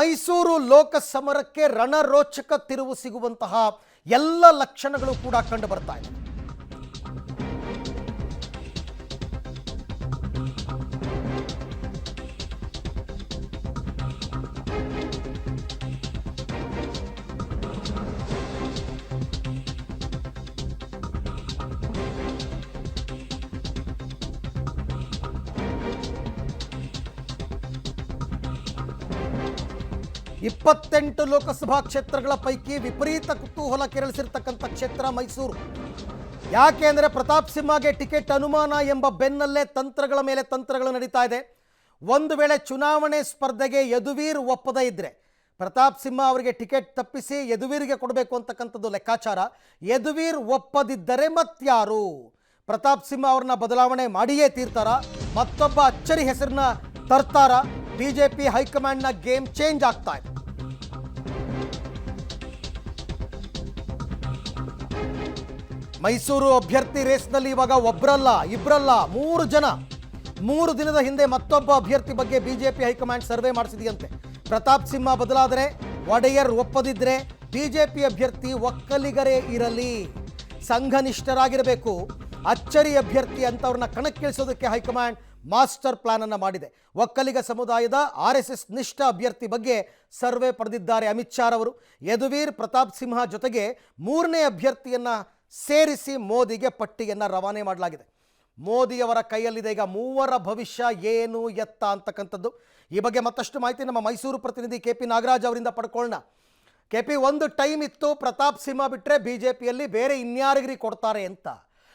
ಮೈಸೂರು ಲೋಕಸಮರಕ್ಕೆ ರಣರೋಚಕ ತಿರುವು ಸಿಗುವಂತಹ ಎಲ್ಲ ಲಕ್ಷಣಗಳು ಕೂಡ ಕಂಡು ಬರ್ತಾ ಇದೆ. ಇಪ್ಪತ್ತೆಂಟು ಲೋಕಸಭಾ ಕ್ಷೇತ್ರಗಳ ಪೈಕಿ ವಿಪರೀತ ಕುತೂಹಲ ಕೆರಳಿಸಿರ್ತಕ್ಕಂಥ ಕ್ಷೇತ್ರ ಮೈಸೂರು. ಯಾಕೆ ಅಂದರೆ ಪ್ರತಾಪ್ ಸಿಂಹಗೆ ಟಿಕೆಟ್ ಅನುಮಾನ ಎಂಬ ಬೆನ್ನಲ್ಲೇ ತಂತ್ರಗಳ ಮೇಲೆ ತಂತ್ರಗಳು ನಡೀತಾ ಇದೆ. ಒಂದು ವೇಳೆ ಚುನಾವಣೆ ಸ್ಪರ್ಧೆಗೆ ಯದುವೀರ್ ಒಪ್ಪದೇ ಇದ್ದರೆ ಪ್ರತಾಪ್ ಸಿಂಹ ಅವರಿಗೆ ಟಿಕೆಟ್ ತಪ್ಪಿಸಿ ಯದುವೀರ್ಗೆ ಕೊಡಬೇಕು ಅಂತಕ್ಕಂಥದ್ದು ಲೆಕ್ಕಾಚಾರ. ಯದುವೀರ್ ಒಪ್ಪದಿದ್ದರೆ ಮತ್ಯಾರು? ಪ್ರತಾಪ್ ಸಿಂಹ ಅವ್ರನ್ನ ಬದಲಾವಣೆ ಮಾಡಿಯೇ ತೀರ್ತಾರ? ಮತ್ತೊಬ್ಬ ಅಚ್ಚರಿ ಹೆಸರನ್ನ ತರ್ತಾರ? ಬಿಜೆಪಿ ಹೈಕಮಾಂಡ್ನ ಗೇಮ್ ಚೇಂಜ್ ಆಗ್ತಾ ಇದೆ. ಮೈಸೂರು ಅಭ್ಯರ್ಥಿ ರೇಸ್ನಲ್ಲಿ ಇವಾಗ ಒಬ್ಬರಲ್ಲ, ಇಬ್ಬರಲ್ಲ, 3 ಜನ. 3 ದಿನದ ಹಿಂದೆ ಮತ್ತೊಬ್ಬ ಅಭ್ಯರ್ಥಿ ಬಗ್ಗೆ BJP high command survey ಮಾಡಿಸಿದೆಯಂತೆ. Pratap Simha ಬದಲಾದರೆ, ಒಡೆಯರ್ ಒಪ್ಪದಿದ್ರೆ ಬಿಜೆಪಿ ಅಭ್ಯರ್ಥಿ ಒಕ್ಕಲಿಗರೇ ಇರಲಿ, ಸಂಘನಿಷ್ಠರಾಗಿರಬೇಕು, ಅಚ್ಚರಿ ಅಭ್ಯರ್ಥಿ ಅಂತವ್ರನ್ನ ಕಣಕ್ಕಿಳಿಸೋದಕ್ಕೆ ಹೈಕಮಾಂಡ್ ಮಾಸ್ಟರ್ ಪ್ಲಾನ್ ಅನ್ನು ಮಾಡಿದೆ. ಒಕ್ಕಲಿಗ ಸಮುದಾಯದ RSS ನಿಷ್ಠ ಅಭ್ಯರ್ಥಿ ಬಗ್ಗೆ ಸರ್ವೆ ಪಡೆದಿದ್ದಾರೆ ಅಮಿತ್ ಶಾ ಅವರು. ಯದುವೀರ್ ಪ್ರತಾಪ್ ಸಿಂಹ ಜೊತೆಗೆ 3ನೇ ಅಭ್ಯರ್ಥಿಯನ್ನ ಸೇರಿಸಿ ಮೋದಿಗೆ ಪಟ್ಟಿಯನ್ನು ರವಾನೆ ಮಾಡಲಾಗಿದೆ. ಮೋದಿಯವರ ಕೈಯಲ್ಲಿದೆ ಈಗ 3ರ ಭವಿಷ್ಯ ಏನು ಎತ್ತ ಅಂತಕ್ಕಂಥದ್ದು. ಈ ಬಗ್ಗೆ ಮತ್ತಷ್ಟು ಮಾಹಿತಿ ನಮ್ಮ ಮೈಸೂರು ಪ್ರತಿನಿಧಿ KP ನಾಗರಾಜ್ ಅವರಿಂದ ಪಡ್ಕೊಳ್ಳೋಣ. KP, ಒಂದು ಟೈಮ್ ಇತ್ತು ಪ್ರತಾಪ್ ಸಿಂಹ ಬಿಟ್ಟರೆ ಬಿಜೆಪಿಯಲ್ಲಿ ಬೇರೆ ಇನ್ಯಾರಿಗರಿ ಕೊಡ್ತಾರೆ ಅಂತ.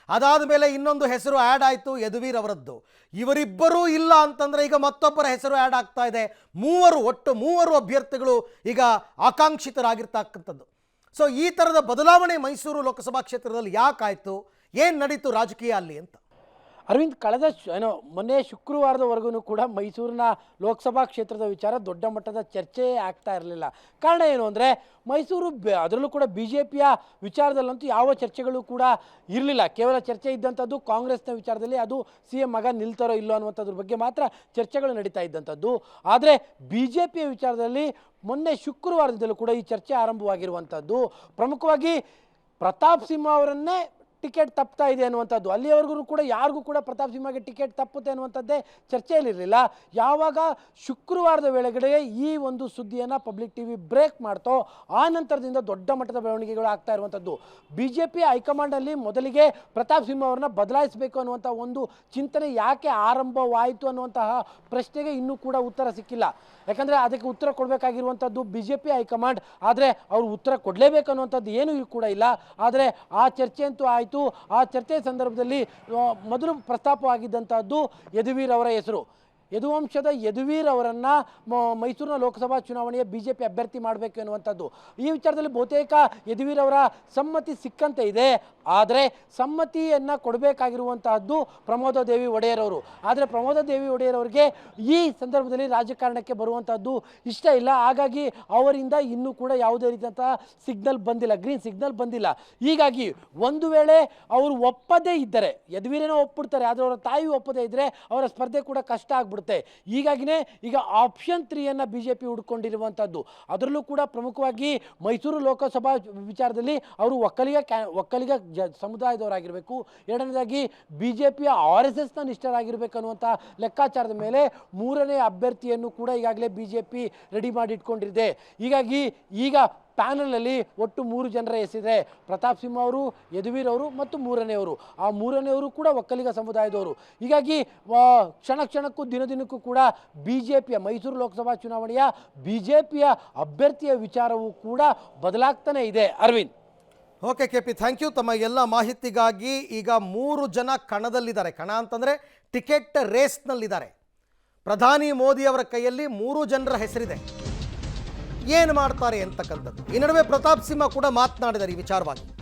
ಅದಾದ ಮೇಲೆ ಇನ್ನೊಂದು ಹೆಸರು ಆ್ಯಡ್ ಆಯಿತು, ಯದುವೀರ್ ಅವರದ್ದು. ಇವರಿಬ್ಬರೂ ಇಲ್ಲ ಅಂತಂದರೆ ಈಗ ಮತ್ತೊಬ್ಬರ ಹೆಸರು ಆ್ಯಡ್ ಆಗ್ತಾ ಇದೆ. ಒಟ್ಟು ಮೂವರು ಅಭ್ಯರ್ಥಿಗಳು ಈಗ ಆಕಾಂಕ್ಷಿತರಾಗಿರ್ತಕ್ಕಂಥದ್ದು. ಸೊ ಈ ಥರದ ಬದಲಾವಣೆ ಮೈಸೂರು ಲೋಕಸಭಾ ಕ್ಷೇತ್ರದಲ್ಲಿ ಯಾಕಾಯಿತು, ಏನು ನಡೀತು ರಾಜಕೀಯ ಅಲ್ಲಿ ಅಂತ? ಅರವಿಂದ್, ಕಳೆದ ಮೊನ್ನೆ ಶುಕ್ರವಾರದವರೆಗೂ ಕೂಡ ಮೈಸೂರಿನ ಲೋಕಸಭಾ ಕ್ಷೇತ್ರದ ವಿಚಾರ ದೊಡ್ಡ ಮಟ್ಟದ ಚರ್ಚೆ ಆಗ್ತಾ ಇರಲಿಲ್ಲ. ಕಾರಣ ಏನು ಅಂದರೆ ಮೈಸೂರು ಅದರಲ್ಲೂ ಕೂಡ BJPಯ ವಿಚಾರದಲ್ಲಂತೂ ಯಾವ ಚರ್ಚೆಗಳು ಕೂಡ ಇರಲಿಲ್ಲ. ಕೇವಲ ಚರ್ಚೆ ಇದ್ದಂಥದ್ದು ಕಾಂಗ್ರೆಸ್ನ ವಿಚಾರದಲ್ಲಿ, ಅದು CM ಮಗ ನಿಲ್ತಾರೋ ಇಲ್ಲೋ ಅನ್ನುವಂಥದ್ರ ಬಗ್ಗೆ ಮಾತ್ರ ಚರ್ಚೆಗಳು ನಡೀತಾ ಇದ್ದಂಥದ್ದು. ಆದರೆ BJPಯ ವಿಚಾರದಲ್ಲಿ ಮೊನ್ನೆ ಶುಕ್ರವಾರದಲ್ಲೂ ಕೂಡ ಈ ಚರ್ಚೆ ಆರಂಭವಾಗಿರುವಂಥದ್ದು. ಪ್ರಮುಖವಾಗಿ ಪ್ರತಾಪ್ ಸಿಂಹ ಅವರನ್ನೇ ಟಿಕೆಟ್ ತಪ್ತಾ ಇದೆ ಅನ್ನುವಂಥದ್ದು. ಅಲ್ಲಿಯವರೆಗೂ ಕೂಡ ಯಾರಿಗೂ ಕೂಡ ಪ್ರತಾಪ್ ಸಿಂಹಗೆ ಟಿಕೆಟ್ ತಪ್ಪುತ್ತೆ ಅನ್ನುವಂಥದ್ದೇ ಚರ್ಚೆಯಲ್ಲಿರಲಿಲ್ಲ. ಯಾವಾಗ ಶುಕ್ರವಾರದ ವೇಳೆಗಡೆ ಈ ಒಂದು ಸುದ್ದಿಯನ್ನು ಪಬ್ಲಿಕ್ TV ಬ್ರೇಕ್ ಮಾಡ್ತೋ, ಆ ನಂತರದಿಂದ ದೊಡ್ಡ ಮಟ್ಟದ ಬೆಳವಣಿಗೆಗಳು ಆಗ್ತಾ ಇರುವಂಥದ್ದು. BJP ಹೈಕಮಾಂಡಲ್ಲಿ ಮೊದಲಿಗೆ ಪ್ರತಾಪ್ ಸಿಂಹ ಅವರನ್ನ ಬದಲಾಯಿಸಬೇಕು ಅನ್ನುವಂಥ ಒಂದು ಚಿಂತನೆ ಯಾಕೆ ಆರಂಭವಾಯಿತು ಅನ್ನುವಂತಹ ಪ್ರಶ್ನೆಗೆ ಇನ್ನೂ ಕೂಡ ಉತ್ತರ ಸಿಕ್ಕಿಲ್ಲ. ಯಾಕಂದರೆ ಅದಕ್ಕೆ ಉತ್ತರ ಕೊಡಬೇಕಾಗಿರುವಂಥದ್ದು BJP ಹೈಕಮಾಂಡ್. ಆದರೆ ಅವರು ಉತ್ತರ ಕೊಡಲೇಬೇಕು ಅನ್ನುವಂಥದ್ದು ಏನೂ ಕೂಡ ಇಲ್ಲ. ಆದರೆ ಆ ಚರ್ಚೆ ಅಂತೂ ಆಯಿತು. ಆ ಚರ್ಚೆಯ ಸಂದರ್ಭದಲ್ಲಿ ಮೊದಲು ಪ್ರಸ್ತಾಪವಾಗಿದ್ದಂಥದ್ದು ಯದುವೀರ್ ಅವರ ಹೆಸರು. ಯದುವಂಶದ ಯದುವೀರ್ ಅವರನ್ನು ಮೈಸೂರಿನ ಲೋಕಸಭಾ ಚುನಾವಣೆಯ BJP ಅಭ್ಯರ್ಥಿ ಮಾಡಬೇಕು ಎನ್ನುವಂಥದ್ದು. ಈ ವಿಚಾರದಲ್ಲಿ ಬಹುತೇಕ ಯದುವೀರ್ ಅವರ ಸಮ್ಮತಿ ಸಿಕ್ಕಂತೆ ಇದೆ. ಆದರೆ ಸಮ್ಮತಿಯನ್ನು ಕೊಡಬೇಕಾಗಿರುವಂತಹದ್ದು ಪ್ರಮೋದಾದೇವಿ ಒಡೆಯರ್ ಅವರು. ಆದರೆ ಪ್ರಮೋದಾದೇವಿ ಒಡೆಯರ್ ಅವರಿಗೆ ಈ ಸಂದರ್ಭದಲ್ಲಿ ರಾಜಕಾರಣಕ್ಕೆ ಬರುವಂತಹದ್ದು ಇಷ್ಟ ಇಲ್ಲ. ಹಾಗಾಗಿ ಅವರಿಂದ ಇನ್ನೂ ಕೂಡ ಯಾವುದೇ ರೀತಿಯಂತಹ ಸಿಗ್ನಲ್ ಬಂದಿಲ್ಲ, ಗ್ರೀನ್ ಸಿಗ್ನಲ್ ಬಂದಿಲ್ಲ. ಹೀಗಾಗಿ ಒಂದು ವೇಳೆ ಅವರು ಒಪ್ಪದೇ ಇದ್ದರೆ, ಯದುವೀರೇನೋ ಒಪ್ಪಿಡ್ತಾರೆ, ಆದರೆ ಅವರ ತಾಯಿ ಒಪ್ಪದೇ ಇದ್ದರೆ ಅವರ ಸ್ಪರ್ಧೆ ಕೂಡ ಕಷ್ಟ ಆಗ್ಬಿಡುತ್ತೆ. ಹೀಗಾಗಿನೇ ಈಗ ಆಪ್ಷನ್ 3ಯನ್ನು BJP ಹುಡುಕೊಂಡಿರುವಂಥದ್ದು. ಅದರಲ್ಲೂ ಕೂಡ ಪ್ರಮುಖವಾಗಿ ಮೈಸೂರು ಲೋಕಸಭಾ ವಿಚಾರದಲ್ಲಿ ಅವರು ಒಕ್ಕಲಿಗ ಸಮುದಾಯದವರಾಗಿರಬೇಕು. ಎರಡನೇದಾಗಿ BJPಯ RSSನ ನಿಷ್ಠರಾಗಿರಬೇಕು ಅನ್ನುವಂಥ ಲೆಕ್ಕಾಚಾರದ ಮೇಲೆ 3ನೇ ಅಭ್ಯರ್ಥಿಯನ್ನು ಕೂಡ ಈಗಾಗಲೇ BJP ರೆಡಿ ಮಾಡಿ ಇಟ್ಕೊಂಡಿದೆ. ಹೀಗಾಗಿ ಈಗ ಪ್ಯಾನಲಲ್ಲಿ ಒಟ್ಟು 3 ಜನರ ಹೆಸರಿದೆ. ಪ್ರತಾಪ್ ಸಿಂಹ ಅವರು, ಯದುವೀರ್ ಅವರು ಮತ್ತು 3ನೇವರು. ಆ 3ನೇವರು ಕೂಡ ಒಕ್ಕಲಿಗ ಸಮುದಾಯದವರು. ಹೀಗಾಗಿ ಕ್ಷಣ ಕ್ಷಣಕ್ಕೂ ದಿನದಿನಕ್ಕೂ ಕೂಡ BJPಯ ಮೈಸೂರು ಲೋಕಸಭಾ ಚುನಾವಣೆಯ BJPಯ ಅಭ್ಯರ್ಥಿಯ ವಿಚಾರವೂ ಕೂಡ ಬದಲಾಗ್ತಾನೆ ಇದೆ. Aravind. Okay KP, thank you ತಮ್ಮ ಎಲ್ಲ ಮಾಹಿತಿಗಾಗಿ. ಈಗ 3 ಜನ ಕಣದಲ್ಲಿದ್ದಾರೆ. ಕಣ ಅಂತಂದರೆ ಟಿಕೆಟ್ ರೇಸ್ನಲ್ಲಿದ್ದಾರೆ. ಪ್ರಧಾನಿ ಮೋದಿ ಅವರ ಕೈಯಲ್ಲಿ 3 ಜನರ ಹೆಸರಿದೆ. ಏನು ಮಾಡ್ತಾರೆ ಅಂತಕ್ಕಂಥದ್ದು. ಈ ನಡುವೆ ಪ್ರತಾಪ್ ಸಿಂಹ ಕೂಡ ಮಾತನಾಡಿದ್ದಾರೆ ಈ ವಿಚಾರವಾಗಿ.